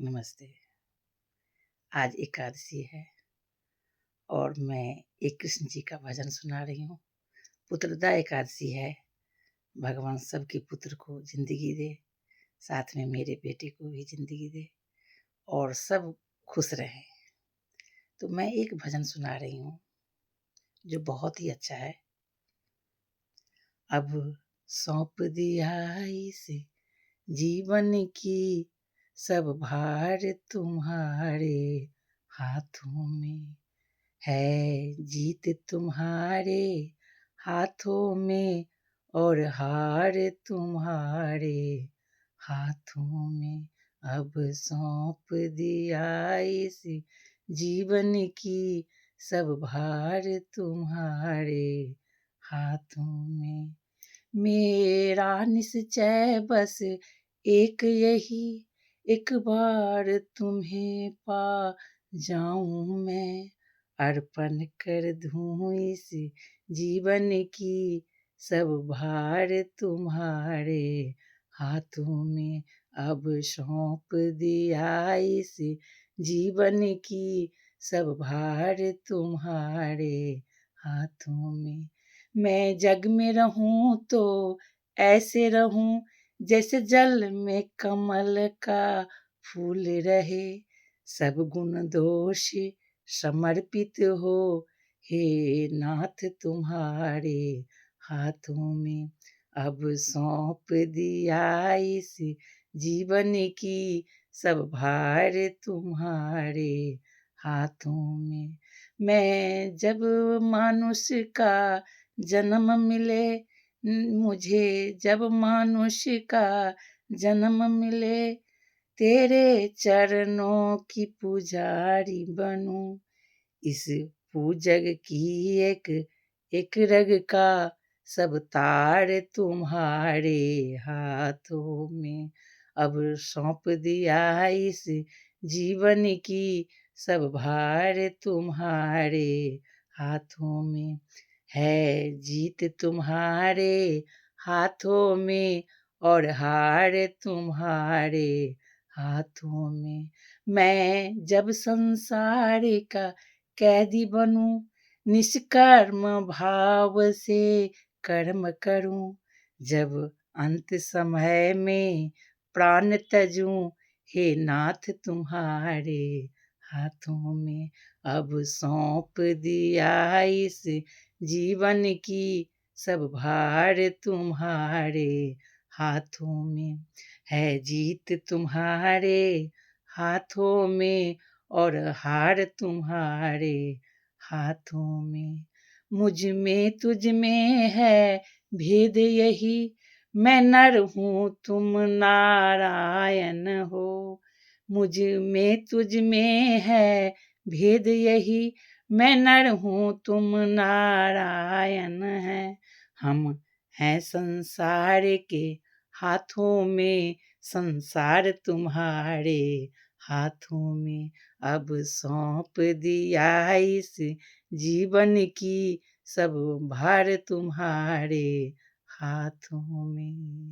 नमस्ते। आज एकादशी है और मैं एक कृष्ण जी का भजन सुना रही हूँ। पुत्रदा एकादशी है। भगवान सबके पुत्र को ज़िंदगी दे, साथ में मेरे बेटे को भी ज़िंदगी दे और सब खुश रहें। तो मैं एक भजन सुना रही हूँ जो बहुत ही अच्छा है। अब सौंप दिया इसे जीवन की सब भार तुम्हारे हाथों में है, जीत तुम्हारे हाथों में और हार तुम्हारे हाथों में। अब सौंप दिया इस जीवन की सब भार तुम्हारे हाथों में। मेरा निश्चय बस एक यही, एक बार तुम्हें पा जाऊं मैं, अर्पण कर दूं इस जीवन की सब भार तुम्हारे हाथों में। अब सौंप दिया इस जीवन की सब भार तुम्हारे हाथों में। मैं जग में रहूं तो ऐसे रहूं जैसे जल में कमल का फूल रहे, सब गुण दोष समर्पित हो हे नाथ तुम्हारे हाथों में। अब सौंप दिया इस जीवन की सब भार तुम्हारे हाथों में। मैं जब मानुष का जन्म मिले, मुझे जब मानुष का जन्म मिले, तेरे चरणों की पुजारी बनूं, इस पूजग की एक एक रग का सब तार तुम्हारे हाथों में। अब सौंप दिया इस जीवन की सब भार तुम्हारे हाथों में है, जीत तुम्हारे हाथों में और हार तुम्हारे हाथों में। मैं जब संसार का कैदी बनूं, निष्कर्म भाव से कर्म करूं, जब अंत समय में प्राण तजूं, हे नाथ तुम्हारे हाथों में। अब सौंप दिया इस जीवन की सब भार तुम्हारे हाथों में है, जीत तुम्हारे हाथों में और हार तुम्हारे हाथों में। मुझ में तुझ में है भेद यही, मैं नर हूँ तुम नारायण हो। मुझ में तुझ में है भेद यही, मैं नर हूँ तुम नारायण है। हम हैं संसार के हाथों में, संसार तुम्हारे हाथों में। अब सौंप दिया इस जीवन की सब भार तुम्हारे हाथों में।